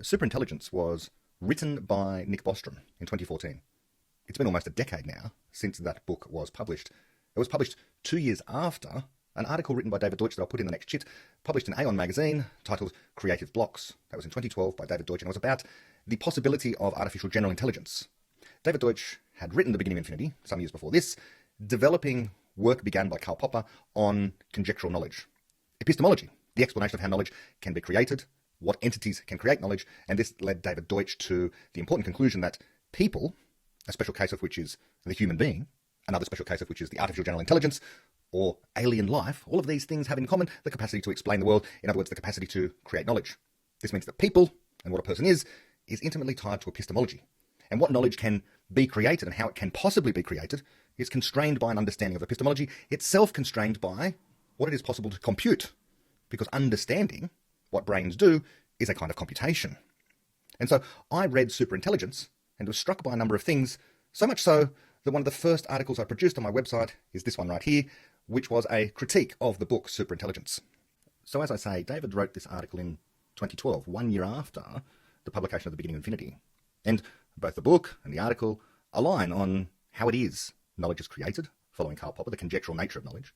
Superintelligence was written by Nick Bostrom in 2014. It's been almost a decade now since that book was published. It was published 2 years after an article written by David Deutsch that I'll put in the next chit, published in Aeon magazine, titled Creative Blocks. That was in 2012 by David Deutsch, and it was about the possibility of artificial general intelligence. David Deutsch had written The Beginning of Infinity some years before this, developing work began by Karl Popper on conjectural knowledge. Epistemology, the explanation of how knowledge can be created, what entities can create knowledge, and this led David Deutsch to the important conclusion that people, a special case of which is the human being, another special case of which is the artificial general intelligence, or alien life, all of these things have in common the capacity to explain the world, in other words, the capacity to create knowledge. This means that people, and what a person is intimately tied to epistemology. And what knowledge can be created and how it can possibly be created is constrained by an understanding of epistemology, itself constrained by what it is possible to compute, because understanding what brains do is a kind of computation. And so I read Superintelligence and was struck by a number of things, so much so that one of the first articles I produced on my website is this one right here, which was a critique of the book Superintelligence. So as I say, David wrote this article in 2012, 1 year after the publication of The Beginning of Infinity. And both the book and the article align on how it is knowledge is created, following Karl Popper, the conjectural nature of knowledge,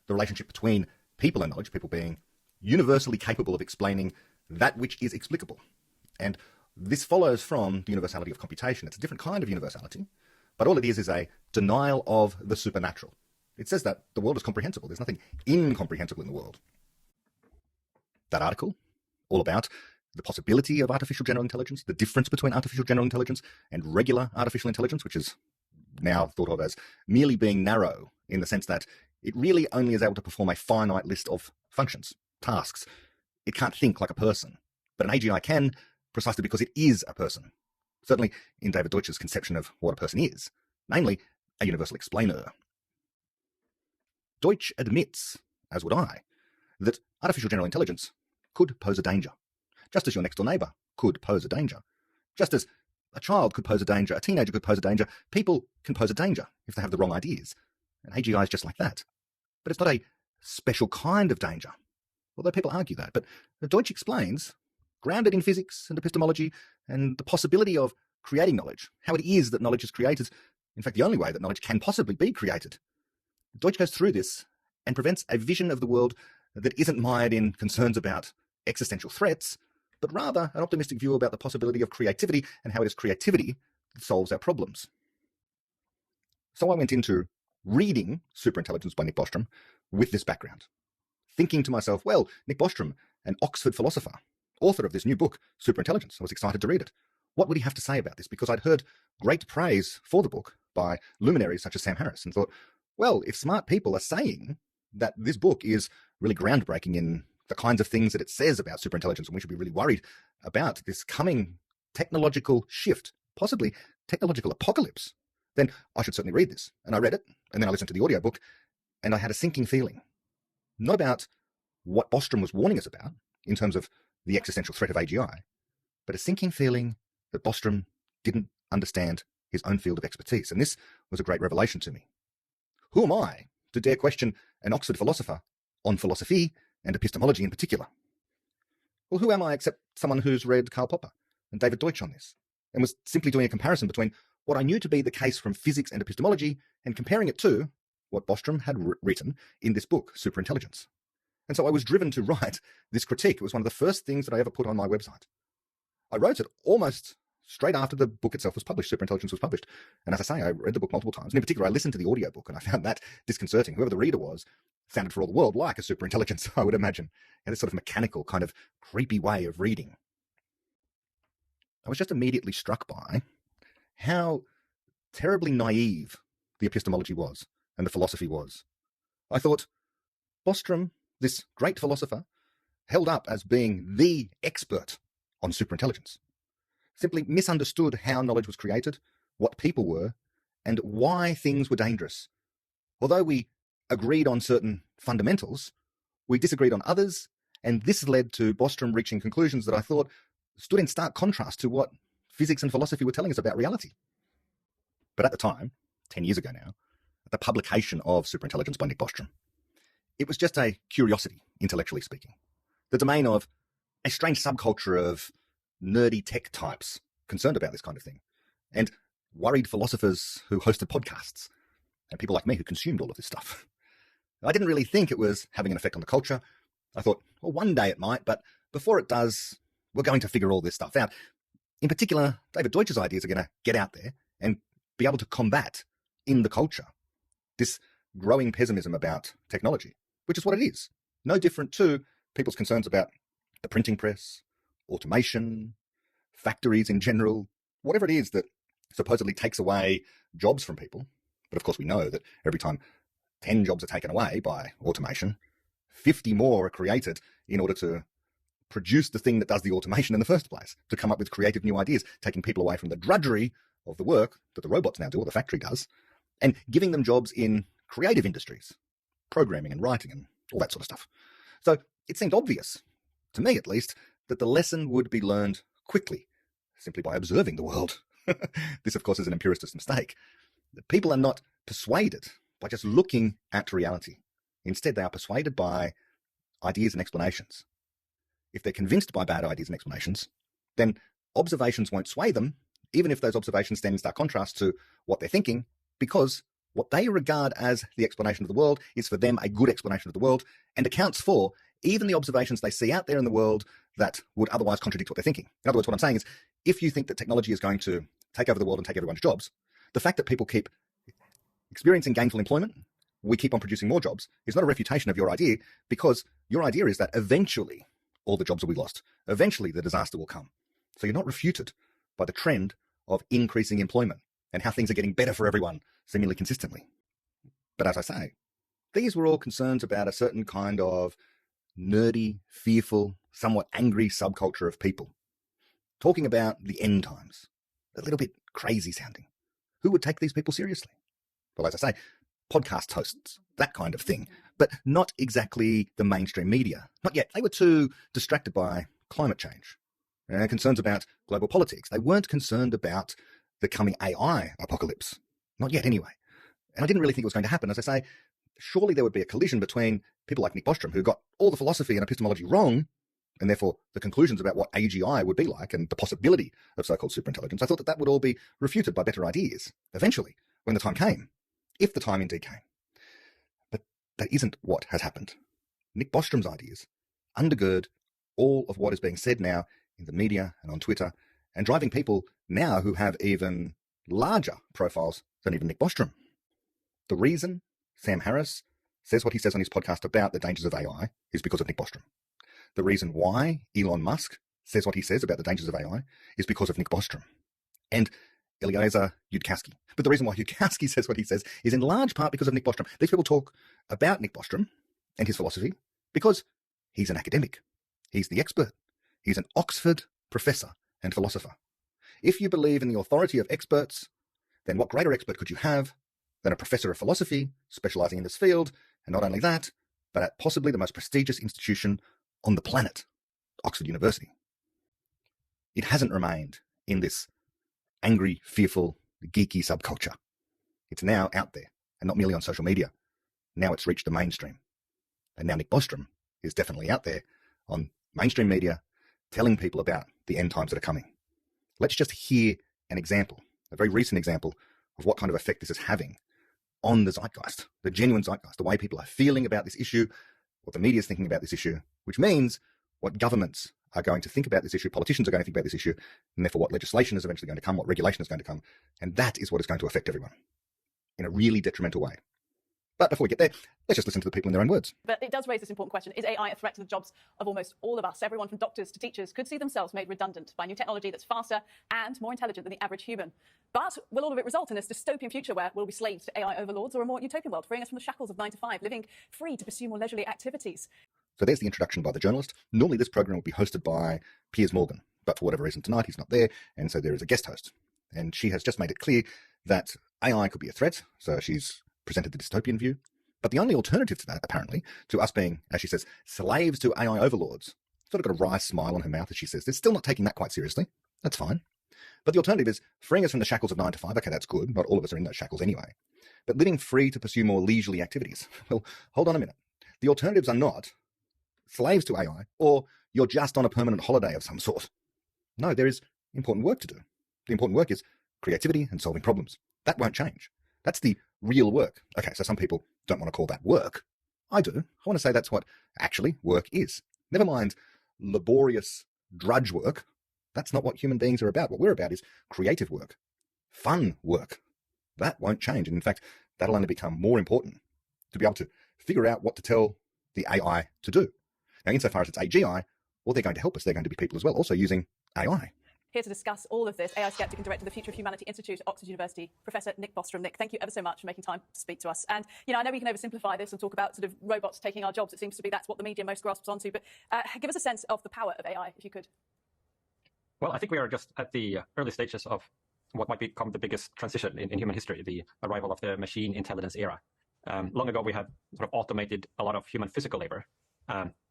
the relationship between people and knowledge, people being universally capable of explaining that which is explicable. And this follows from the universality of computation. It's a different kind of universality, but all it is a denial of the supernatural. It says that the world is comprehensible. There's nothing incomprehensible in the world. That article, all about the possibility of artificial general intelligence, the difference between artificial general intelligence and regular artificial intelligence, which is now thought of as merely being narrow in the sense that it really only is able to perform a finite list of functions, tasks. It can't think like a person, but an AGI can, precisely because it is a person. Certainly in David Deutsch's conception of what a person is, namely a universal explainer. Deutsch admits, as would I, that artificial general intelligence could pose a danger, just as your next door neighbour could pose a danger, just as a child could pose a danger, a teenager could pose a danger, people can pose a danger if they have the wrong ideas. And AGI is just like that. But it's not a special kind of danger, although people argue that. But Deutsch explains, grounded in physics and epistemology and the possibility of creating knowledge, how it is that knowledge is created, in fact, the only way that knowledge can possibly be created. Deutsch goes through this and presents a vision of the world that isn't mired in concerns about existential threats, but rather an optimistic view about the possibility of creativity and how it is creativity that solves our problems. So I went into reading Superintelligence by Nick Bostrom with this background, thinking to myself, well, Nick Bostrom, an Oxford philosopher, author of this new book, Superintelligence, I was excited to read it. What would he have to say about this? Because I'd heard great praise for the book by luminaries such as Sam Harris and thought, well, if smart people are saying that this book is really groundbreaking in the kinds of things that it says about superintelligence, and we should be really worried about this coming technological shift, possibly technological apocalypse, then I should certainly read this. And I read it, and then I listened to the audiobook, and I had a sinking feeling, not about what Bostrom was warning us about in terms of the existential threat of AGI, but a sinking feeling that Bostrom didn't understand his own field of expertise. And this was a great revelation to me. Who am I to dare question an Oxford philosopher on philosophy and epistemology in particular? Well, who am I except someone who's read Karl Popper and David Deutsch on this, and was simply doing a comparison between what I knew to be the case from physics and epistemology and comparing it to what Bostrom had written in this book, Superintelligence. And so I was driven to write this critique. It was one of the first things that I ever put on my website. I wrote it almost straight after the book itself was published, Superintelligence was published. And as I say, I read the book multiple times. And in particular, I listened to the audiobook, and I found that disconcerting. Whoever the reader was sounded for all the world like a superintelligence, I would imagine. And this sort of mechanical, kind of creepy way of reading. I was just immediately struck by how terribly naive the epistemology was and the philosophy was. I thought, Bostrom, this great philosopher, held up as being the expert on superintelligence, simply misunderstood how knowledge was created, what people were, and why things were dangerous. Although we agreed on certain fundamentals, we disagreed on others, and this led to Bostrom reaching conclusions that I thought stood in stark contrast to what physics and philosophy were telling us about reality. But at the time, 10 years ago now, at the publication of Superintelligence by Nick Bostrom, it was just a curiosity, intellectually speaking. The domain of a strange subculture of nerdy tech types concerned about this kind of thing, and worried philosophers who hosted podcasts, and people like me who consumed all of this stuff. I didn't really think it was having an effect on the culture. I thought, well, one day it might, but before it does, we're going to figure all this stuff out. In particular, David Deutsch's ideas are going to get out there and be able to combat in the culture this growing pessimism about technology, which is what it is. No different to people's concerns about the printing press, automation, factories in general, whatever it is that supposedly takes away jobs from people. But of course, we know that every time 10 jobs are taken away by automation, 50 more are created in order to produce the thing that does the automation in the first place, to come up with creative new ideas, taking people away from the drudgery of the work that the robots now do, or the factory does, and giving them jobs in creative industries, programming and writing and all that sort of stuff. So it seemed obvious, to me at least, that the lesson would be learned quickly, simply by observing the world. This, of course, is an empiricist mistake. People are not persuaded by just looking at reality. Instead, they are persuaded by ideas and explanations. If they're convinced by bad ideas and explanations, then observations won't sway them, even if those observations stand in stark contrast to what they're thinking, because what they regard as the explanation of the world is for them a good explanation of the world and accounts for even the observations they see out there in the world that would otherwise contradict what they're thinking. In other words, what I'm saying is, if you think that technology is going to take over the world and take everyone's jobs, the fact that people keep experiencing gainful employment, we keep on producing more jobs, is not a refutation of your idea, because your idea is that eventually all the jobs will be lost. Eventually the disaster will come. So you're not refuted by the trend of increasing employment and how things are getting better for everyone seemingly consistently. But as I say, these were all concerns about a certain kind of nerdy, fearful, somewhat angry subculture of people talking about the end times. A little bit crazy sounding. Who would take these people seriously? Well, as I say, podcast hosts, that kind of thing, but not exactly the mainstream media. Not yet. They were too distracted by climate change, concerns about global politics. They weren't concerned about the coming AI apocalypse. Not yet, anyway. And I didn't really think it was going to happen. As I say, surely there would be a collision between people like Nick Bostrom, who got all the philosophy and epistemology wrong, and therefore the conclusions about what AGI would be like and the possibility of so-called superintelligence. I thought that that would all be refuted by better ideas, eventually, when the time came, if the time indeed came. But that isn't what has happened. Nick Bostrom's ideas undergird all of what is being said now in the media and on Twitter, and driving people now who have even larger profiles than even Nick Bostrom. The reason Sam Harris says what he says on his podcast about the dangers of AI is because of Nick Bostrom. The reason why Elon Musk says what he says about the dangers of AI is because of Nick Bostrom and Eliezer Yudkowsky. But the reason why Yudkowsky says what he says is in large part because of Nick Bostrom. These people talk about Nick Bostrom and his philosophy because he's an academic. He's the expert. He's an Oxford professor and philosopher. If you believe in the authority of experts, then what greater expert could you have than a professor of philosophy specializing in this field, and not only that, but at possibly the most prestigious institution on the planet, Oxford University. It hasn't remained in this angry, fearful, geeky subculture. It's now out there, and not merely on social media. Now it's reached the mainstream. And now Nick Bostrom is definitely out there on mainstream media, telling people about the end times that are coming. Let's just hear an example, a very recent example of what kind of effect this is having on the zeitgeist, the genuine zeitgeist, the way people are feeling about this issue, what the media is thinking about this issue, which means what governments are going to think about this issue, politicians are going to think about this issue, and therefore what legislation is eventually going to come, what regulation is going to come. And that is what is going to affect everyone in a really detrimental way. But before we get there, let's just listen to the people in their own words. But it does raise this important question. Is AI a threat to the jobs of almost all of us? Everyone from doctors to teachers could see themselves made redundant by new technology that's faster and more intelligent than the average human. But will all of it result in this dystopian future where we'll be slaves to AI overlords, or a more utopian world, freeing us from the shackles of 9 to 5, living free to pursue more leisurely activities? So there's the introduction by the journalist. Normally this program will be hosted by Piers Morgan, but for whatever reason tonight he's not there, and so there is a guest host. And she has just made it clear that AI could be a threat, so she's presented the dystopian view. But the only alternative to that, apparently, to us being, as she says, slaves to AI overlords, sort of got a wry smile on her mouth as she says, they're still not taking that quite seriously. That's fine. But the alternative is freeing us from the shackles of 9 to 5. Okay, that's good. Not all of us are in those shackles anyway. But living free to pursue more leisurely activities. Well, hold on a minute. The alternatives are not slaves to AI, or you're just on a permanent holiday of some sort. No, there is important work to do. The important work is creativity and solving problems. That won't change. That's the real work. Okay, so some people don't want to call that work. I do. I want to say that's what actually work is. Never mind laborious drudge work. That's not what human beings are about. What we're about is creative work, fun work. That won't change. And in fact, that'll only become more important to be able to figure out what to tell the AI to do. Now, insofar as it's AGI, well, they're going to help us. They're going to be people as well, also using AI. Here to discuss all of this, AI skeptic and director of the Future of Humanity Institute at Oxford University, Professor Nick Bostrom. Nick, thank you ever so much for making time to speak to us. And, I know we can oversimplify this and talk about sort of robots taking our jobs. It seems to be that's what the media most grasps onto. But give us a sense of the power of AI, if you could. Well, I think we are just at the early stages of what might become the biggest transition in human history, the arrival of the machine intelligence era. Long ago, we had sort of automated a lot of human physical labor,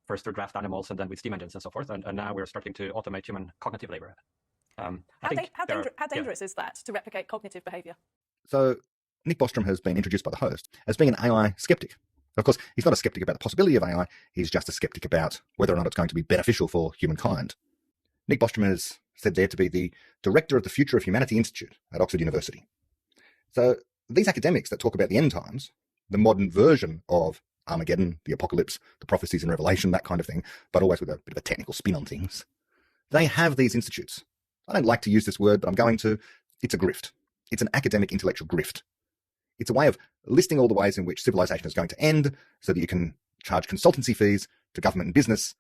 first through draft animals and then with steam engines and so forth. And now we're starting to automate human cognitive labor. How dangerous is that to replicate cognitive behavior? So Nick Bostrom has been introduced by the host as being an AI skeptic. Of course, he's not a skeptic about the possibility of AI. He's just a skeptic about whether or not it's going to be beneficial for humankind. Nick Bostrom is said there to be the director of the Future of Humanity Institute at Oxford University. So these academics that talk about the end times, the modern version of Armageddon, the apocalypse, the prophecies and Revelation, that kind of thing, but always with a bit of a technical spin on things, they have these institutes. I don't like to use this word, but I'm going to. It's a grift. It's an academic intellectual grift. It's a way of listing all the ways in which civilization is going to end so that you can charge consultancy fees to government and business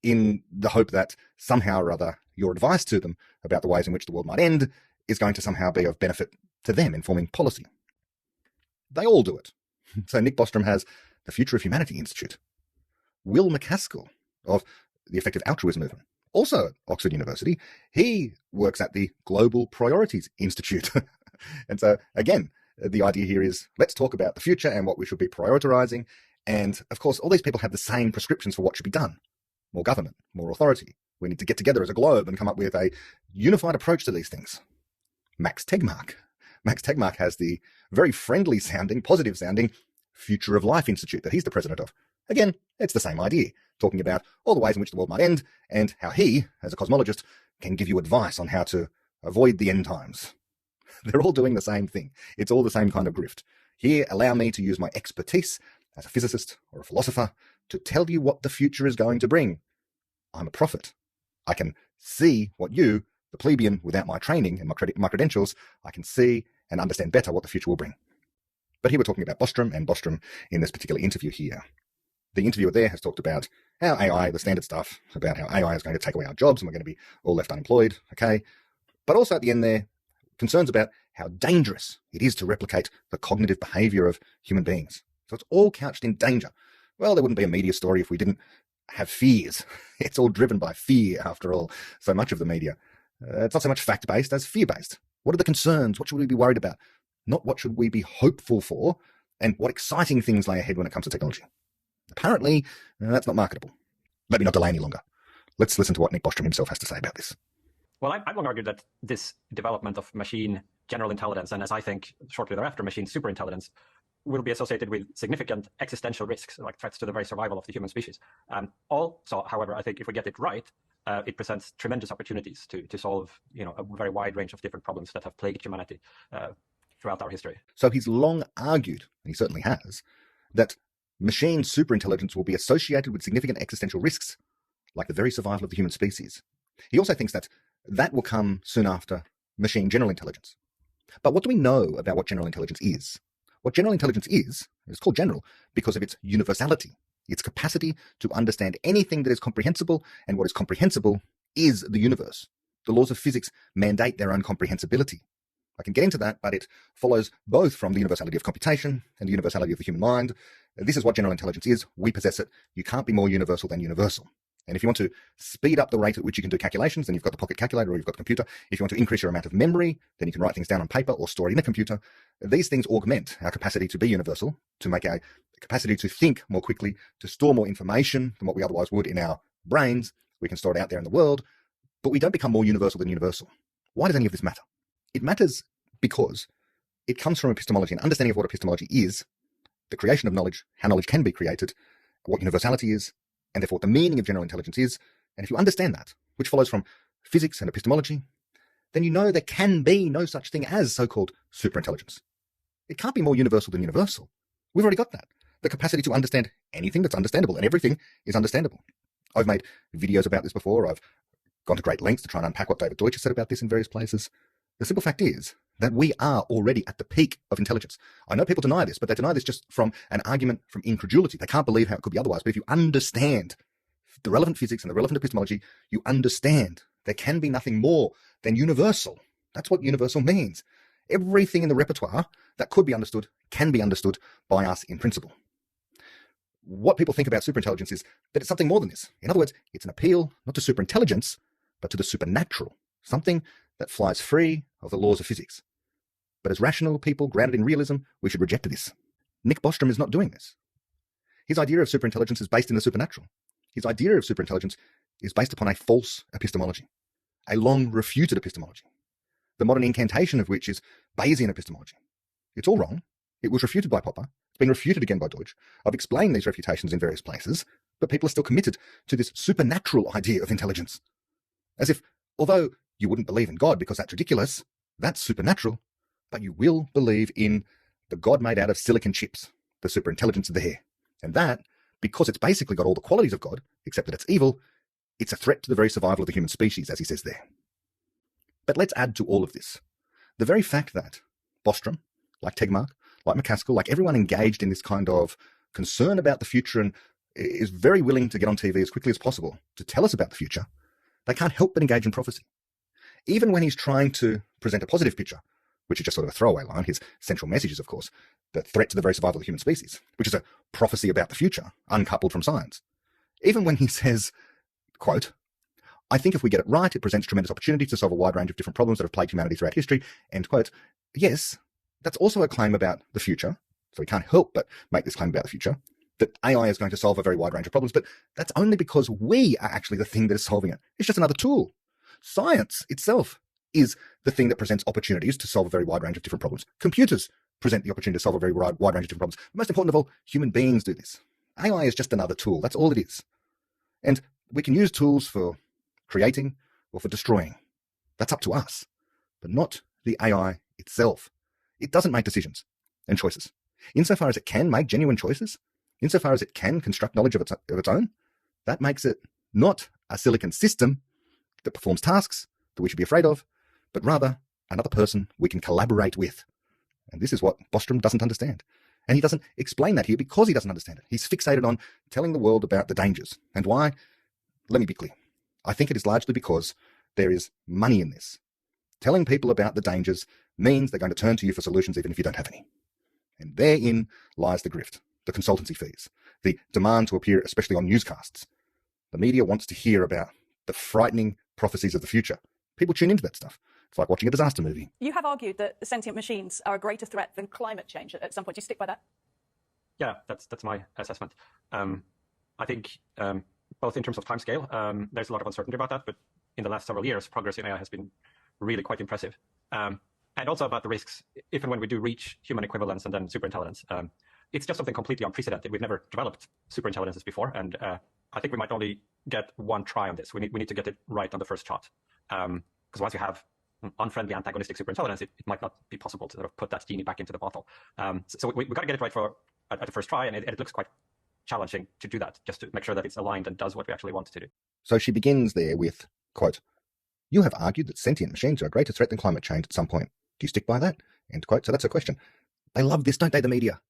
in the hope that somehow or other your advice to them about the ways in which the world might end is going to somehow be of benefit to them in forming policy. They all do it. So Nick Bostrom has the Future of Humanity Institute. Will MacAskill of the Effective Altruism Movement, also at Oxford University, he works at the Global Priorities Institute. And so, again, the idea here is let's talk about the future and what we should be prioritizing. And, of course, all these people have the same prescriptions for what should be done. More government, more authority. We need to get together as a globe and come up with a unified approach to these things. Max Tegmark has the very friendly-sounding, positive-sounding Future of Life Institute that he's the president of. Again, it's the same idea, talking about all the ways in which the world might end and how he, as a cosmologist, can give you advice on how to avoid the end times. They're all doing the same thing. It's all the same kind of grift. Here, allow me to use my expertise as a physicist or a philosopher to tell you what the future is going to bring. I'm a prophet. I can see what you, the plebeian, without my training and my credentials, I can see and understand better what the future will bring. But here we're talking about Bostrom, and Bostrom in this particular interview here. The interviewer there has talked about how AI, the standard stuff, about how AI is going to take away our jobs and we're going to be all left unemployed, okay? But also at the end there, concerns about how dangerous it is to replicate the cognitive behavior of human beings. So it's all couched in danger. Well, there wouldn't be a media story if we didn't have fears. It's all driven by fear, after all, so much of the media. It's not so much fact-based as fear-based. What are the concerns? What should we be worried about? Not what should we be hopeful for, and what exciting things lay ahead when it comes to technology. Apparently, that's not marketable. Let me not delay any longer. Let's listen to what Nick Bostrom himself has to say about this. Well, I've long argued that this development of machine general intelligence, and as I think shortly thereafter, machine superintelligence, will be associated with significant existential risks, like threats to the very survival of the human species. Also, however, I think if we get it right, it presents tremendous opportunities to solve, a very wide range of different problems that have plagued humanity throughout our history. So he's long argued, and he certainly has, that machine superintelligence will be associated with significant existential risks, like the very survival of the human species. He also thinks that will come soon after machine general intelligence. But what do we know about what general intelligence is? What general intelligence is, it's called general because of its universality, its capacity to understand anything that is comprehensible, and what is comprehensible is the universe. The laws of physics mandate their own comprehensibility. I can get into that, but it follows both from the universality of computation and the universality of the human mind. This is what general intelligence is. We possess it. You can't be more universal than universal. And if you want to speed up the rate at which you can do calculations, then you've got the pocket calculator or you've got the computer. If you want to increase your amount of memory, then you can write things down on paper or store it in a computer. These things augment our capacity to be universal, to make our capacity to think more quickly, to store more information than what we otherwise would in our brains. We can store it out there in the world, but we don't become more universal than universal. Why does any of this matter? It matters because it comes from epistemology, and understanding of what epistemology is, the creation of knowledge, how knowledge can be created, what universality is, and therefore what the meaning of general intelligence is. And if you understand that, which follows from physics and epistemology, then you know there can be no such thing as so-called superintelligence. It can't be more universal than universal. We've already got that. The capacity to understand anything that's understandable, and everything is understandable. I've made videos about this before. I've gone to great lengths to try and unpack what David Deutsch has said about this in various places. The simple fact is that we are already at the peak of intelligence. I know people deny this, but they deny this just from an argument from incredulity. They can't believe how it could be otherwise. But if you understand the relevant physics and the relevant epistemology, you understand there can be nothing more than universal. That's what universal means. Everything in the repertoire that could be understood can be understood by us in principle. What people think about superintelligence is that it's something more than this. In other words, it's an appeal not to superintelligence, but to the supernatural, something that flies free of the laws of physics. But as rational people grounded in realism, we should reject this. Nick Bostrom is not doing this. His idea of superintelligence is based in the supernatural. His idea of superintelligence is based upon a false epistemology, a long refuted epistemology, the modern incantation of which is Bayesian epistemology. It's all wrong. It was refuted by Popper. It's been refuted again by Deutsch. I've explained these refutations in various places, but people are still committed to this supernatural idea of intelligence. As if, although you wouldn't believe in God because that's ridiculous, that's supernatural, but you will believe in the God made out of silicon chips, the superintelligence there. And that, because it's basically got all the qualities of God, except that it's evil, it's a threat to the very survival of the human species, as he says there. But let's add to all of this the very fact that Bostrom, like Tegmark, like McCaskill, like everyone engaged in this kind of concern about the future and is very willing to get on TV as quickly as possible to tell us about the future, they can't help but engage in prophecy. Even when he's trying to present a positive picture, which is just sort of a throwaway line, his central message is, of course, the threat to the very survival of the human species, which is a prophecy about the future, uncoupled from science. Even when he says, quote, "I think if we get it right, it presents tremendous opportunities to solve a wide range of different problems that have plagued humanity throughout history," end quote. Yes, that's also a claim about the future, so we can't help but make this claim about the future, that AI is going to solve a very wide range of problems, but that's only because we are actually the thing that is solving it. It's just another tool. Science itself is the thing that presents opportunities to solve a very wide range of different problems. Computers present the opportunity to solve a very wide range of different problems. Most important of all, human beings do this. AI is just another tool. That's all it is. And we can use tools for creating or for destroying. That's up to us, but not the AI itself. It doesn't make decisions and choices. Insofar as it can make genuine choices, insofar as it can construct knowledge of its own, that makes it not a silicon system that performs tasks that we should be afraid of, but rather another person we can collaborate with. And this is what Bostrom doesn't understand. And he doesn't explain that here because he doesn't understand it. He's fixated on telling the world about the dangers. And why? Let me be clear. I think it is largely because there is money in this. Telling people about the dangers means they're going to turn to you for solutions even if you don't have any. And therein lies the grift, the consultancy fees, the demand to appear especially on newscasts. The media wants to hear about the frightening prophecies of the future. People tune into that stuff. It's like watching a disaster movie. You have argued that sentient machines are a greater threat than climate change at some point. Do you stick by that? Yeah, that's my assessment. I think both in terms of timescale, there's a lot of uncertainty about that, but in the last several years, progress in AI has been really quite impressive. And also about the risks, if and when we do reach human equivalence and then superintelligence. It's just something completely unprecedented. We've never developed superintelligences before, and I think we might only get one try on this. We need to get it right on the first shot. Because once you have unfriendly antagonistic superintelligence, it might not be possible to sort of put that genie back into the bottle. So we've got to get it right at the first try, and it looks quite challenging to do that, just to make sure that it's aligned and does what we actually want it to do. So she begins there with, quote, "You have argued that sentient machines are a greater threat than climate change at some point. Do you stick by that?" End quote. So that's a question. They love this, don't they, the media?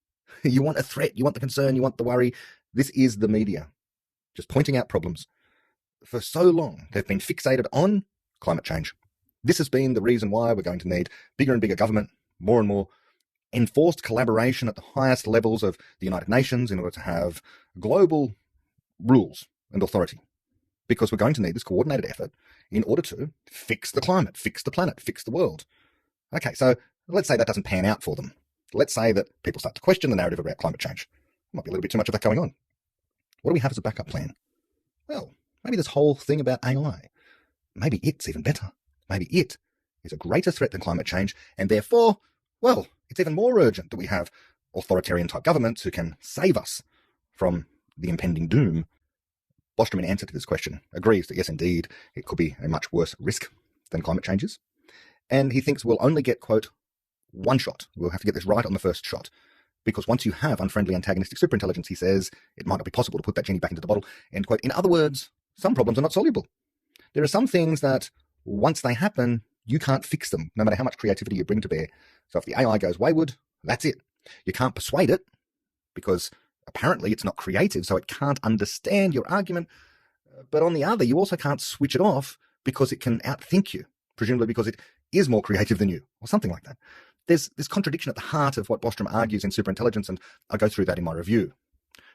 You want a threat, you want the concern, you want the worry. This is the media, just pointing out problems. For so long, they've been fixated on climate change. This has been the reason why we're going to need bigger and bigger government, more and more enforced collaboration at the highest levels of the United Nations in order to have global rules and authority. Because we're going to need this coordinated effort in order to fix the climate, fix the planet, fix the world. Okay, so let's say that doesn't pan out for them. Let's say that people start to question the narrative about climate change. There might be a little bit too much of that going on. What do we have as a backup plan? Well, maybe this whole thing about AI, maybe it's even better. Maybe it is a greater threat than climate change, and therefore, well, it's even more urgent that we have authoritarian type governments who can save us from the impending doom. Bostrom, in answer to this question, agrees that yes, indeed, it could be a much worse risk than climate change is. And he thinks we'll only get, quote, one shot. We'll have to get this right on the first shot. Because once you have unfriendly antagonistic superintelligence, he says, it might not be possible to put that genie back into the bottle, end quote. In other words, some problems are not soluble. There are some things that, once they happen, you can't fix them, no matter how much creativity you bring to bear. So if the AI goes wayward, that's it. You can't persuade it, because apparently it's not creative, so it can't understand your argument. But on the other, you also can't switch it off because it can outthink you, presumably because it is more creative than you, or something like that. There's this contradiction at the heart of what Bostrom argues in superintelligence, and I'll go through that in my review.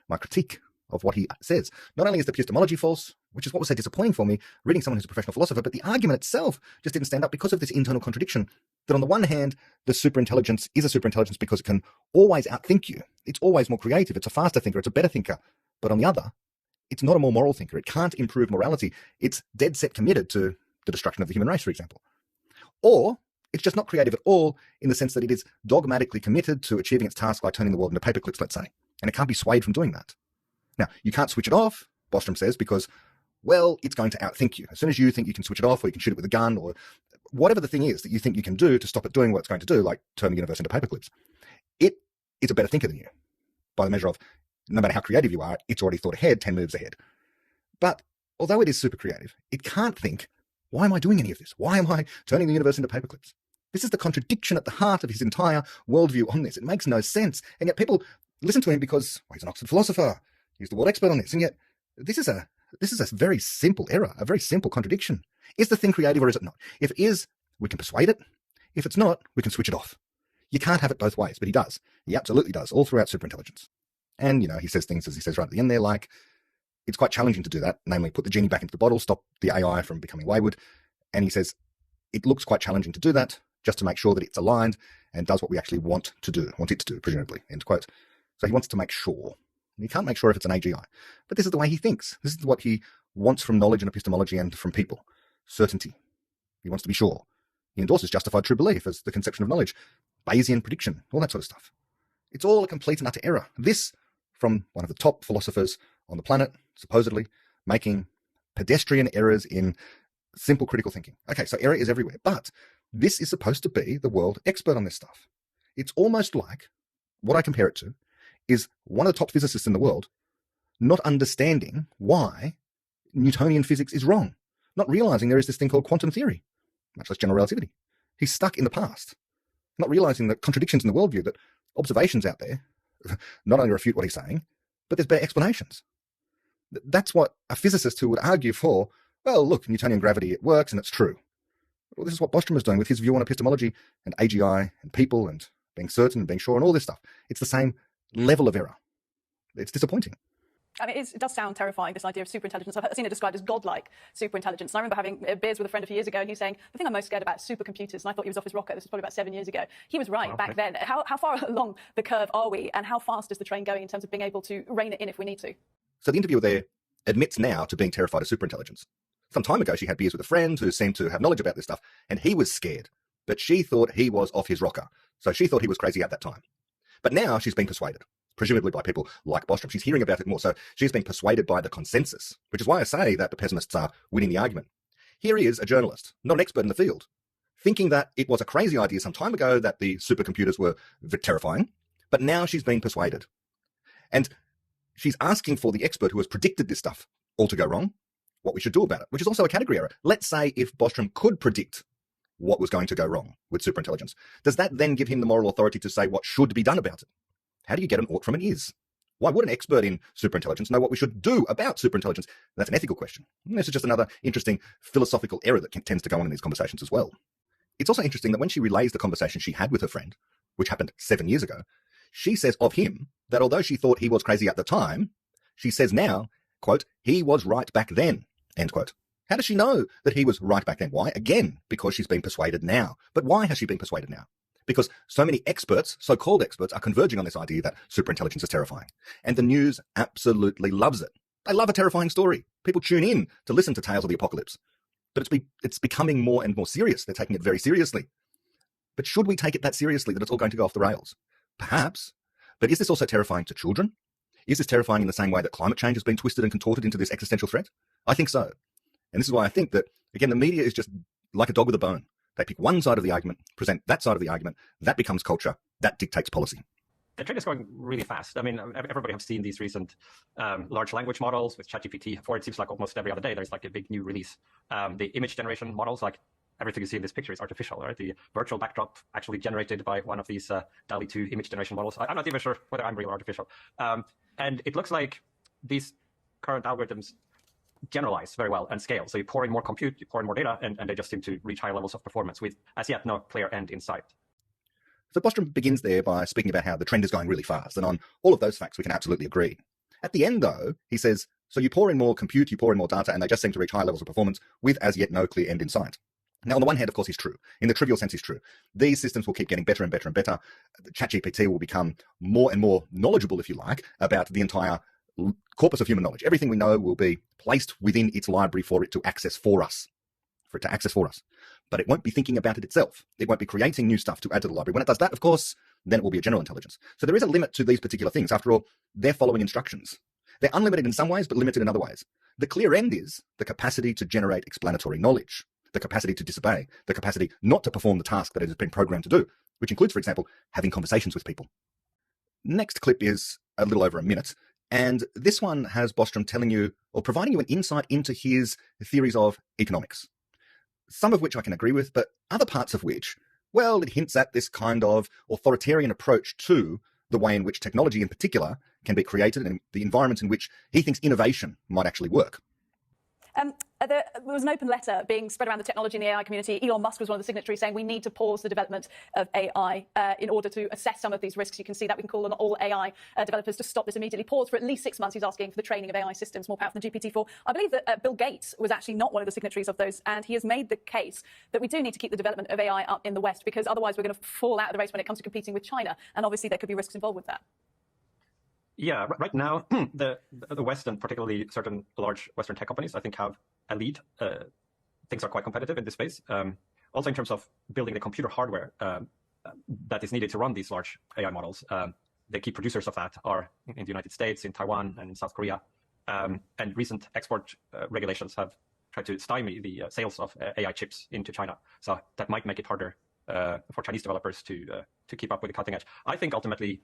My critique of what he says. Not only is the epistemology false, which is what was so disappointing for me, reading someone who's a professional philosopher, but the argument itself just didn't stand up because of this internal contradiction, that on the one hand, the superintelligence is a superintelligence because it can always outthink you. It's always more creative. It's a faster thinker. It's a better thinker. But on the other, it's not a more moral thinker. It can't improve morality. It's dead set committed to the destruction of the human race, for example. Or it's just not creative at all in the sense that it is dogmatically committed to achieving its task by turning the world into paperclips, let's say. And it can't be swayed from doing that. Now, you can't switch it off, Bostrom says, because, well, it's going to outthink you. As soon as you think you can switch it off, or you can shoot it with a gun, or whatever the thing is that you think you can do to stop it doing what it's going to do, like turn the universe into paperclips, it is a better thinker than you. By the measure of, no matter how creative you are, it's already thought ahead, 10 moves ahead. But although it is super creative, it can't think, why am I doing any of this? Why am I turning the universe into paperclips? This is the contradiction at the heart of his entire worldview on this. It makes no sense. And yet people listen to him because, well, he's an Oxford philosopher. He's the world expert on this. And yet this is a very simple error, a very simple contradiction. Is the thing creative or is it not? If it is, we can persuade it. If it's not, we can switch it off. You can't have it both ways, but he does. He absolutely does, all throughout superintelligence. And, he says things, as he says right at the end there, like, it's quite challenging to do that, namely put the genie back into the bottle, stop the AI from becoming wayward. And he says, it looks quite challenging to do that, just to make sure that it's aligned and does what we actually want it to do, presumably, end quote. So he wants to make sure. You can't make sure if it's an AGI. But this is the way he thinks. This is what he wants from knowledge and epistemology and from people. Certainty. He wants to be sure. He endorses justified true belief as the conception of knowledge, Bayesian prediction, all that sort of stuff. It's all a complete and utter error. This from one of the top philosophers on the planet, supposedly, making pedestrian errors in simple critical thinking. Okay, so error is everywhere. But this is supposed to be the world expert on this stuff. It's almost like, what I compare it to, is one of the top physicists in the world not understanding why Newtonian physics is wrong, not realizing there is this thing called quantum theory, much less general relativity. He's stuck in the past, not realizing the contradictions in the worldview, that observations out there not only refute what he's saying, but there's better explanations. That's what a physicist who would argue for, well, look, Newtonian gravity, it works and it's true. Well, this is what Bostrom is doing with his view on epistemology and AGI and people and being certain and being sure and all this stuff. It's the same level of error. It's disappointing. I mean, it does sound terrifying, this idea of superintelligence. I've seen it described as godlike superintelligence. And I remember having beers with a friend a few years ago, and he's saying, the thing I'm most scared about is supercomputers. And I thought he was off his rocker. This was probably about 7 years ago. He was right back then. How far along the curve are we? And how fast is the train going in terms of being able to rein it in if we need to? So the interviewer there admits now to being terrified of superintelligence. Some time ago, she had beers with a friend who seemed to have knowledge about this stuff, and he was scared. But she thought he was off his rocker. So she thought he was crazy at that time. But now she's been persuaded, presumably by people like Bostrom. She's hearing about it more. So she's been persuaded by the consensus, which is why I say that the pessimists are winning the argument. Here is a journalist, not an expert in the field, thinking that it was a crazy idea some time ago that the supercomputers were terrifying, but now she's been persuaded. And she's asking for the expert who has predicted this stuff all to go wrong, what we should do about it, which is also a category error. Let's say if Bostrom could predict what was going to go wrong with superintelligence, does that then give him the moral authority to say what should be done about it? How do you get an ought from an is? Why would an expert in superintelligence know what we should do about superintelligence? That's an ethical question. And this is just another interesting philosophical error that tends to go on in these conversations as well. It's also interesting that when she relays the conversation she had with her friend, which happened 7 years ago, she says of him that although she thought he was crazy at the time, she says now, quote, he was right back then, end quote. How does she know that he was right back then? Why? Again, because she's been persuaded now. But why has she been persuaded now? Because so many experts, so-called experts, are converging on this idea that superintelligence is terrifying. And the news absolutely loves it. They love a terrifying story. People tune in to listen to tales of the apocalypse. But it's becoming more and more serious. They're taking it very seriously. But should we take it that seriously that it's all going to go off the rails? Perhaps. But is this also terrifying to children? Is this terrifying in the same way that climate change has been twisted and contorted into this existential threat? I think so. And this is why I think that, again, the media is just like a dog with a bone. They pick one side of the argument, present that side of the argument, that becomes culture, that dictates policy. The trend is going really fast. I mean, everybody has seen these recent large language models with ChatGPT. For it seems like almost every other day there's like a big new release. The image generation models, like everything you see in this picture is artificial, right? The virtual backdrop actually generated by one of these DALL-E 2 image generation models. I'm not even sure whether I'm real or artificial. And it looks like these current algorithms generalize very well and scale. So you pour in more compute, you pour in more data, and they just seem to reach high levels of performance with, as yet, no clear end in sight. So Bostrom begins there by speaking about how the trend is going really fast, and on all of those facts we can absolutely agree. At the end, though, he says, so you pour in more compute, you pour in more data, and they just seem to reach high levels of performance with as yet no clear end in sight. Now, on the one hand, of course, he's true. In the trivial sense, he's true. These systems will keep getting better and better and better. ChatGPT will become more and more knowledgeable, if you like, about the entire corpus of human knowledge. Everything we know will be placed within its library for it to access for us. But it won't be thinking about it itself. It won't be creating new stuff to add to the library. When it does that, of course, then it will be a general intelligence. So there is a limit to these particular things. After all, they're following instructions. They're unlimited in some ways, but limited in other ways. The clear end is the capacity to generate explanatory knowledge, the capacity to disobey, the capacity not to perform the task that it has been programmed to do, which includes, for example, having conversations with people. Next clip is a little over a minute. And this one has Bostrom telling you, or providing you an insight into his theories of economics. Some of which I can agree with, but other parts of which, well, it hints at this kind of authoritarian approach to the way in which technology in particular can be created and the environment in which he thinks innovation might actually work. There was an open letter being spread around the technology and the AI community. Elon Musk was one of the signatories saying we need to pause the development of AI in order to assess some of these risks. You can see that we can call on all AI developers to stop this immediately. Pause for at least 6 months. He's asking for the training of AI systems more powerful than GPT-4. I believe that Bill Gates was actually not one of the signatories of those, and he has made the case that we do need to keep the development of AI up in the West because otherwise we're going to fall out of the race when it comes to competing with China, and obviously there could be risks involved with that. Yeah, right now, the West and particularly certain large Western tech companies, I think, have a lead. Things are quite competitive in this space. Also in terms of building the computer hardware that is needed to run these large AI models. The key producers of that are in the United States, in Taiwan, and in South Korea. And recent export regulations have tried to stymie the sales of AI chips into China. So that might make it harder for Chinese developers to keep up with the cutting edge. I think ultimately,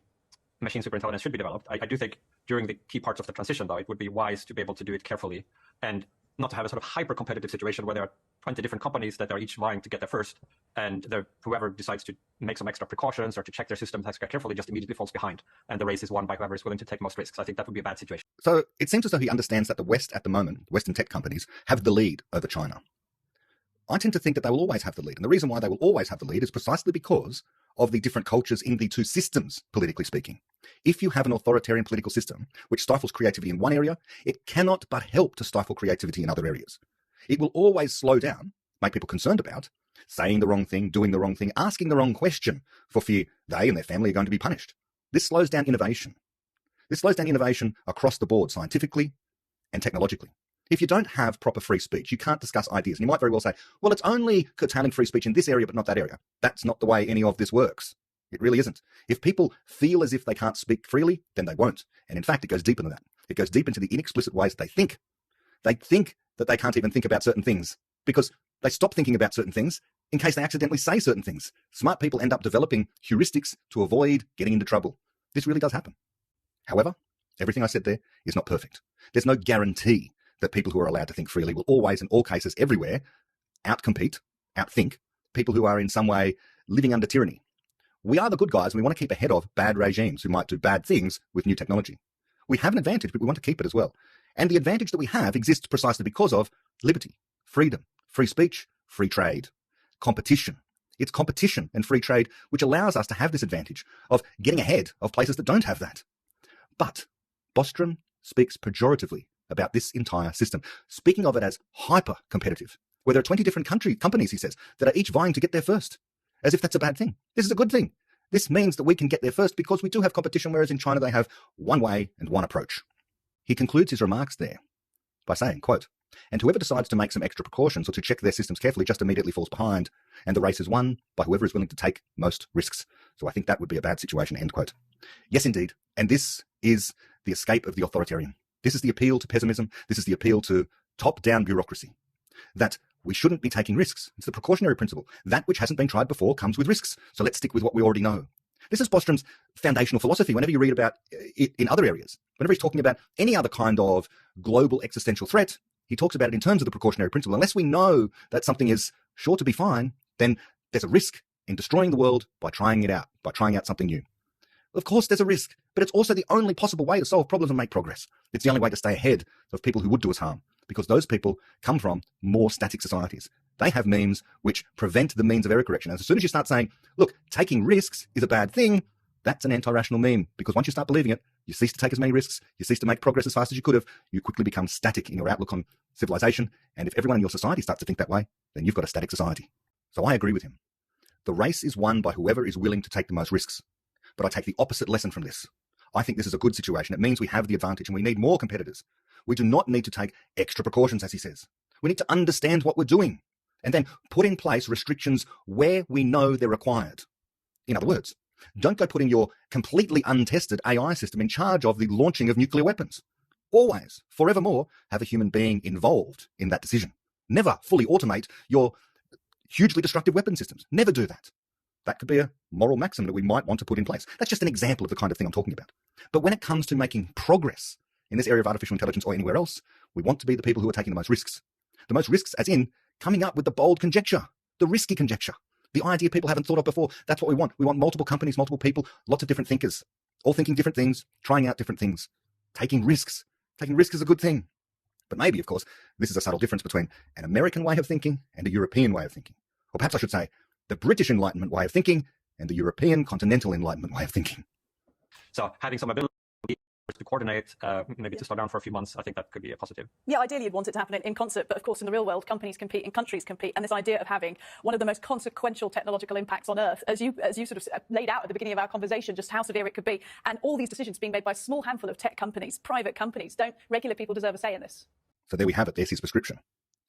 machine superintelligence should be developed. I do think during the key parts of the transition, though, it would be wise to be able to do it carefully and not to have a sort of hyper-competitive situation where there are 20 different companies that are each vying to get there first, and whoever decides to make some extra precautions or to check their systems extra carefully just immediately falls behind, and the race is won by whoever is willing to take most risks. I think that would be a bad situation. So it seems as though he understands that the West at the moment, Western tech companies, have the lead over China. I tend to think that they will always have the lead, and the reason why they will always have the lead is precisely because of the different cultures in the two systems, politically speaking. If you have an authoritarian political system which stifles creativity in one area, it cannot but help to stifle creativity in other areas. It will always slow down, make people concerned about saying the wrong thing, doing the wrong thing, asking the wrong question for fear they and their family are going to be punished. This slows down innovation. This slows down innovation across the board, scientifically and technologically. If you don't have proper free speech, you can't discuss ideas. And you might very well say, well, it's only curtailing free speech in this area, but not that area. That's not the way any of this works. It really isn't. If people feel as if they can't speak freely, then they won't. And in fact, it goes deeper than that. It goes deep into the inexplicit ways that they think. They think that they can't even think about certain things because they stop thinking about certain things in case they accidentally say certain things. Smart people end up developing heuristics to avoid getting into trouble. This really does happen. However, everything I said there is not perfect. There's no guarantee that people who are allowed to think freely will always, in all cases, everywhere, outcompete, outthink people who are in some way living under tyranny. We are the good guys, and we want to keep ahead of bad regimes who might do bad things with new technology. We have an advantage, but we want to keep it as well. And the advantage that we have exists precisely because of liberty, freedom, free speech, free trade, competition. It's competition and free trade which allows us to have this advantage of getting ahead of places that don't have that. But Bostrom speaks pejoratively about this entire system, speaking of it as hyper-competitive, where there are 20 different companies, he says, that are each vying to get there first, as if that's a bad thing. This is a good thing. This means that we can get there first because we do have competition, whereas in China they have one way and one approach. He concludes his remarks there by saying, quote, and whoever decides to make some extra precautions or to check their systems carefully just immediately falls behind, and the race is won by whoever is willing to take most risks. So I think that would be a bad situation, end quote. Yes, indeed. And this is the escape of the authoritarian. This is the appeal to pessimism. This is the appeal to top-down bureaucracy, that we shouldn't be taking risks. It's the precautionary principle. That which hasn't been tried before comes with risks. So let's stick with what we already know. This is Bostrom's foundational philosophy whenever you read about it in other areas. Whenever he's talking about any other kind of global existential threat, he talks about it in terms of the precautionary principle. Unless we know that something is sure to be fine, then there's a risk in destroying the world by trying it out, by trying out something new. Of course, there's a risk, but it's also the only possible way to solve problems and make progress. It's the only way to stay ahead of people who would do us harm, because those people come from more static societies. They have memes which prevent the means of error correction. And as soon as you start saying, look, taking risks is a bad thing, that's an anti-rational meme, because once you start believing it, you cease to take as many risks, you cease to make progress as fast as you could have, you quickly become static in your outlook on civilization. And if everyone in your society starts to think that way, then you've got a static society. So I agree with him. The race is won by whoever is willing to take the most risks. But I take the opposite lesson from this. I think this is a good situation. It means we have the advantage and we need more competitors. We do not need to take extra precautions, as he says. We need to understand what we're doing and then put in place restrictions where we know they're required. In other words, don't go putting your completely untested AI system in charge of the launching of nuclear weapons. Always, forevermore, have a human being involved in that decision. Never fully automate your hugely destructive weapon systems. Never do that. That could be a moral maxim that we might want to put in place. That's just an example of the kind of thing I'm talking about. But when it comes to making progress in this area of artificial intelligence or anywhere else, we want to be the people who are taking the most risks. The most risks as in coming up with the bold conjecture, the risky conjecture, the idea people haven't thought of before. That's what we want. We want multiple companies, multiple people, lots of different thinkers, all thinking different things, trying out different things, taking risks. Taking risks is a good thing. But maybe, of course, this is a subtle difference between an American way of thinking and a European way of thinking. Or perhaps I should say, the British Enlightenment way of thinking and the European continental Enlightenment way of thinking. So having some ability to coordinate, maybe to slow down for a few months, I think that could be a positive. Yeah, ideally you'd want it to happen in concert, but of course in the real world, companies compete and countries compete. And this idea of having one of the most consequential technological impacts on Earth, as you sort of laid out at the beginning of our conversation, just how severe it could be, and all these decisions being made by a small handful of tech companies, private companies. Don't regular people deserve a say in this? So there we have it. There's his prescription.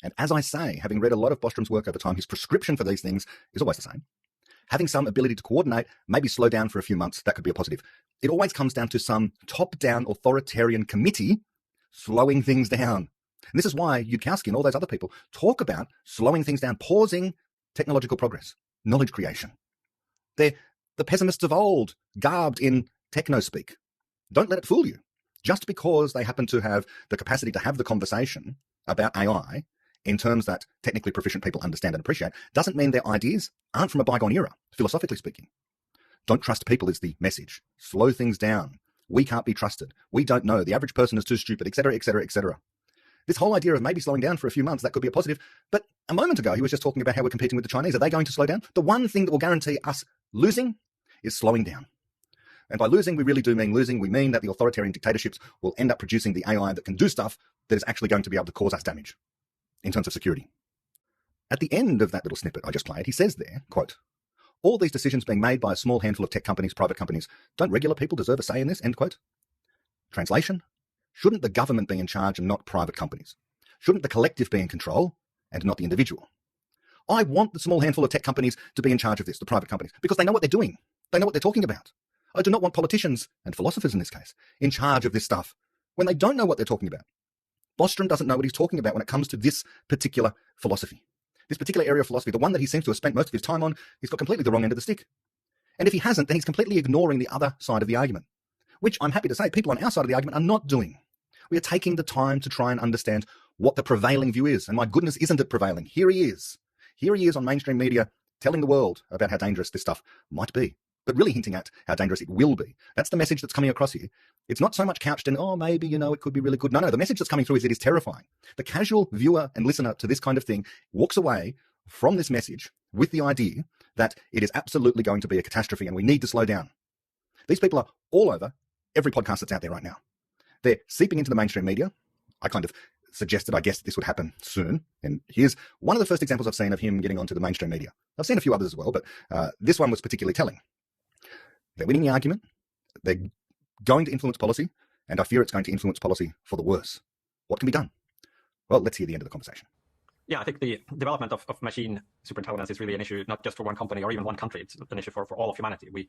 And as I say, having read a lot of Bostrom's work over time, his prescription for these things is always the same. Having some ability to coordinate, maybe slow down for a few months, that could be a positive. It always comes down to some top-down authoritarian committee slowing things down. And this is why Yudkowsky and all those other people talk about slowing things down, pausing technological progress, knowledge creation. They're the pessimists of old, garbed in techno-speak. Don't let it fool you. Just because they happen to have the capacity to have the conversation about AI in terms that technically proficient people understand and appreciate, doesn't mean their ideas aren't from a bygone era, philosophically speaking. Don't trust people is the message. Slow things down. We can't be trusted. We don't know. The average person is too stupid, etc., etc., etc. This whole idea of maybe slowing down for a few months, that could be a positive. But a moment ago, he was just talking about how we're competing with the Chinese. Are they going to slow down? The one thing that will guarantee us losing is slowing down. And by losing, we really do mean losing. We mean that the authoritarian dictatorships will end up producing the AI that can do stuff that is actually going to be able to cause us damage in terms of security. At the end of that little snippet I just played, he says there, quote, all these decisions being made by a small handful of tech companies, private companies, don't regular people deserve a say in this, end quote? Translation, shouldn't the government be in charge and not private companies? Shouldn't the collective be in control and not the individual? I want the small handful of tech companies to be in charge of this, the private companies, because they know what they're doing. They know what they're talking about. I do not want politicians, and philosophers in this case, in charge of this stuff when they don't know what they're talking about. Bostrom doesn't know what he's talking about when it comes to this particular philosophy. This particular area of philosophy, the one that he seems to have spent most of his time on, he's got completely the wrong end of the stick. And if he hasn't, then he's completely ignoring the other side of the argument, which I'm happy to say people on our side of the argument are not doing. We are taking the time to try and understand what the prevailing view is. And my goodness, isn't it prevailing? Here he is. Here he is on mainstream media telling the world about how dangerous this stuff might be, but really hinting at how dangerous it will be. That's the message that's coming across here. It's not so much couched in, oh, maybe, it could be really good. No, the message that's coming through is it is terrifying. The casual viewer and listener to this kind of thing walks away from this message with the idea that it is absolutely going to be a catastrophe and we need to slow down. These people are all over every podcast that's out there right now. They're seeping into the mainstream media. I kind of suggested, I guess, this would happen soon. And here's one of the first examples I've seen of him getting onto the mainstream media. I've seen a few others as well, but this one was particularly telling. They're winning the argument. They're going to influence policy, and I fear it's going to influence policy for the worse. What can be done? Well, let's hear the end of the conversation. Yeah, I think the development of machine superintelligence is really an issue, not just for one company or even one country. It's an issue for all of humanity. We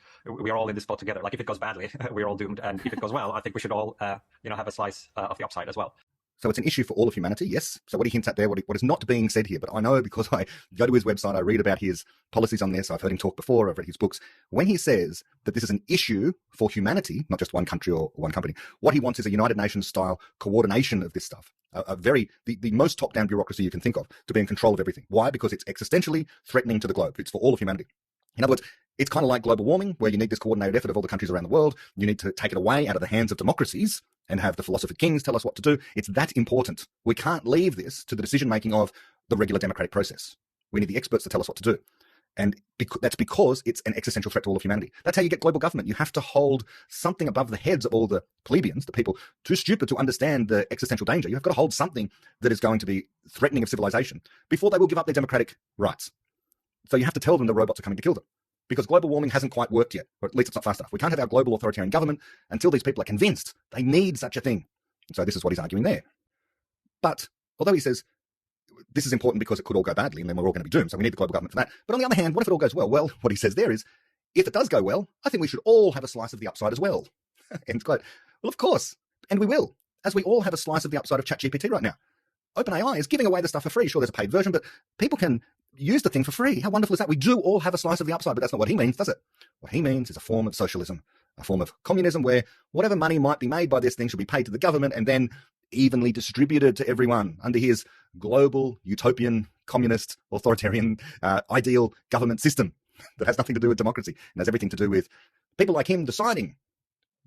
are all in this boat together. Like if it goes badly, we're all doomed. And if it goes well, I think we should all, have a slice of the upside as well. So it's an issue for all of humanity, yes. So what he hints at there, what is not being said here, but I know because I go to his website, I read about his policies on this, I've heard him talk before, I've read his books. When he says that this is an issue for humanity, not just one country or one company, what he wants is a United Nations style coordination of this stuff. The most top-down bureaucracy you can think of to be in control of everything. Why? Because it's existentially threatening to the globe. It's for all of humanity. In other words, it's kind of like global warming, where you need this coordinated effort of all the countries around the world. You need to take it away out of the hands of democracies and have the philosopher kings tell us what to do. It's that important. We can't leave this to the decision-making of the regular democratic process. We need the experts to tell us what to do. And that's because it's an existential threat to all of humanity. That's how you get global government. You have to hold something above the heads of all the plebeians, the people too stupid to understand the existential danger. You've got to hold something that is going to be threatening of civilization before they will give up their democratic rights. So you have to tell them the robots are coming to kill them. Because global warming hasn't quite worked yet, or at least it's not fast enough. We can't have our global authoritarian government until these people are convinced they need such a thing. And so this is what he's arguing there. But although he says this is important because it could all go badly and then we're all going to be doomed, so we need the global government for that. But on the other hand, what if it all goes well? Well, what he says there is, if it does go well, I think we should all have a slice of the upside as well. End quote. Well, of course, and we will, as we all have a slice of the upside of ChatGPT right now. OpenAI is giving away the stuff for free. Sure, there's a paid version, but people can use the thing for free. How wonderful is that? We do all have a slice of the upside, but that's not what he means, does it? What he means is a form of socialism, a form of communism where whatever money might be made by this thing should be paid to the government and then evenly distributed to everyone under his global, utopian, communist, authoritarian, ideal government system that has nothing to do with democracy and has everything to do with people like him deciding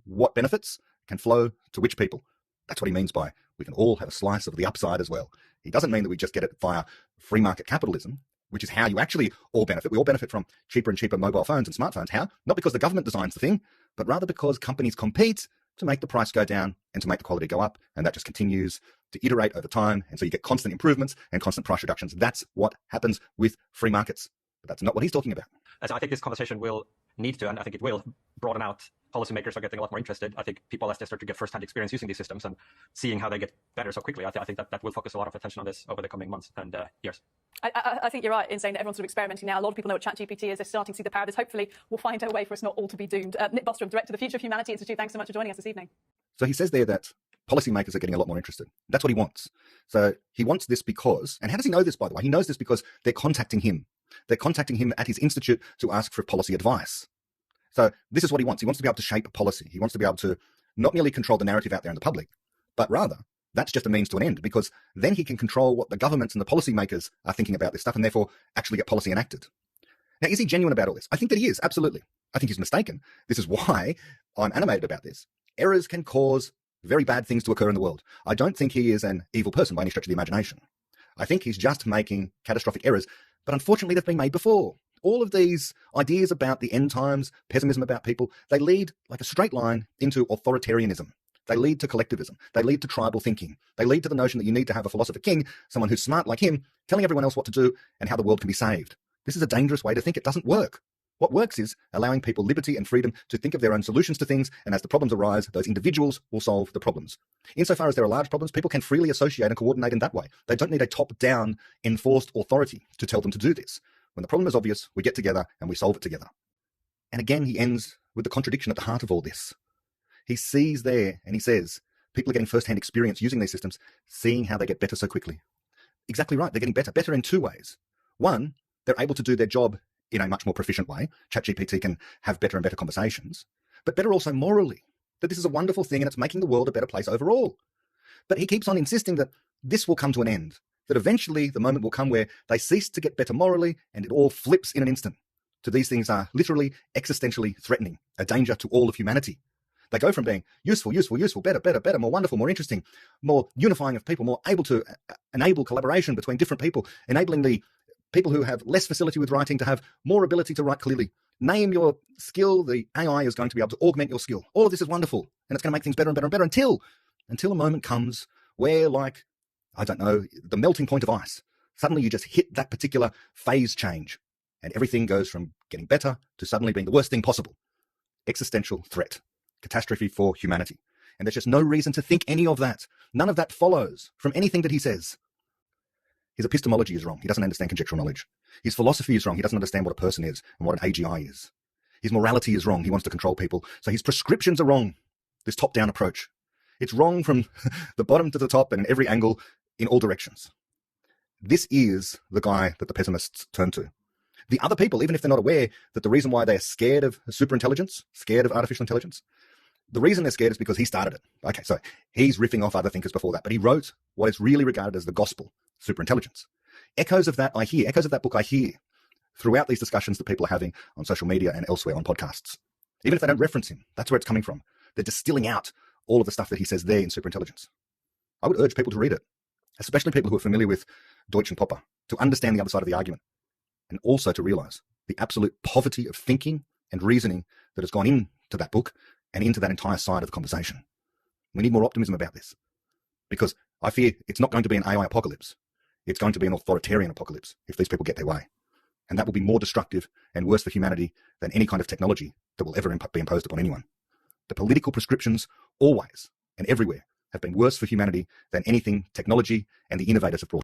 what benefits can flow to which people. That's what he means by we can all have a slice of the upside as well. He doesn't mean that we just get it via free market capitalism, which is how you actually all benefit. We all benefit from cheaper and cheaper mobile phones and smartphones. How? Not because the government designs the thing, but rather because companies compete to make the price go down and to make the quality go up. And that just continues to iterate over time. And so you get constant improvements and constant price reductions. That's what happens with free markets. But that's not what he's talking about. So I think this conversation will need to, and I think it will, broaden out. Policymakers are getting a lot more interested. I think people, as they start to get first-hand experience using these systems and seeing how they get better so quickly, I think that will focus a lot of attention on this over the coming months and years. I think you're right in saying that everyone's sort of experimenting now. A lot of people know what ChatGPT is. They're starting to see the power of this. Hopefully, we'll find a way for us not all to be doomed. Nick Bostrom, Director of the Future of Humanity Institute, thanks so much for joining us this evening. So he says there that policymakers are getting a lot more interested. That's what he wants. So he wants this because, and how does he know this, by the way? He knows this because they're contacting him. They're contacting him at his institute to ask for policy advice. So this is what he wants. He wants to be able to shape policy. He wants to be able to not merely control the narrative out there in the public, but rather that's just a means to an end, because then he can control what the governments and the policymakers are thinking about this stuff and therefore actually get policy enacted. Now, is he genuine about all this? I think that he is, absolutely. I think he's mistaken. This is why I'm animated about this. Errors can cause very bad things to occur in the world. I don't think he is an evil person by any stretch of the imagination. I think he's just making catastrophic errors, but unfortunately they've been made before. All of these ideas about the end times, pessimism about people, they lead like a straight line into authoritarianism. They lead to collectivism. They lead to tribal thinking. They lead to the notion that you need to have a philosopher king, someone who's smart like him, telling everyone else what to do and how the world can be saved. This is a dangerous way to think. It doesn't work. What works is allowing people liberty and freedom to think of their own solutions to things, and as the problems arise, those individuals will solve the problems. Insofar as there are large problems, people can freely associate and coordinate in that way. They don't need a top-down enforced authority to tell them to do this. When the problem is obvious, we get together and we solve it together. And again, he ends with the contradiction at the heart of all this. He sees there and he says, people are getting first-hand experience using these systems, seeing how they get better so quickly. Exactly right. They're getting better. Better in two ways. One, they're able to do their job in a much more proficient way. ChatGPT can have better and better conversations, but better also morally, that this is a wonderful thing and it's making the world a better place overall. But he keeps on insisting that this will come to an end, that eventually the moment will come where they cease to get better morally and it all flips in an instant. So these things are literally existentially threatening, a danger to all of humanity. They go from being useful, better, more wonderful, more interesting, more unifying of people, more able to enable collaboration between different people, enabling the people who have less facility with writing to have more ability to write clearly. Name your skill, the AI is going to be able to augment your skill. All of this is wonderful, and it's going to make things better and better and better until a moment comes where, like, I don't know, the melting point of ice, suddenly you just hit that particular phase change, and everything goes from getting better to suddenly being the worst thing possible. Existential threat, catastrophe for humanity. And there's just no reason to think any of that. None of that follows from anything that he says. His epistemology is wrong. He doesn't understand conjectural knowledge. His philosophy is wrong. He doesn't understand what a person is and what an AGI is. His morality is wrong. He wants to control people. So his prescriptions are wrong. This top-down approach. It's wrong from the bottom to the top and in every angle in all directions. This is the guy that the pessimists turn to. The other people, even if they're not aware that the reason why they're scared of superintelligence, scared of artificial intelligence, the reason they're scared is because he started it. Okay, so he's riffing off other thinkers before that, but he wrote what is really regarded as the gospel, superintelligence. Echoes of that I hear, echoes of that book I hear throughout these discussions that people are having on social media and elsewhere on podcasts. Even if they don't reference him, that's where it's coming from. They're distilling out all of the stuff that he says there in superintelligence. I would urge people to read it, especially people who are familiar with Deutsch and Popper, to understand the other side of the argument, and also to realize the absolute poverty of thinking and reasoning that has gone into that book and into that entire side of the conversation. We need more optimism about this, because I fear it's not going to be an AI apocalypse. It's going to be an authoritarian apocalypse if these people get their way. And that will be more destructive and worse for humanity than any kind of technology that will ever be imposed upon anyone. The political prescriptions always and everywhere have been worse for humanity than anything technology and the innovators have brought.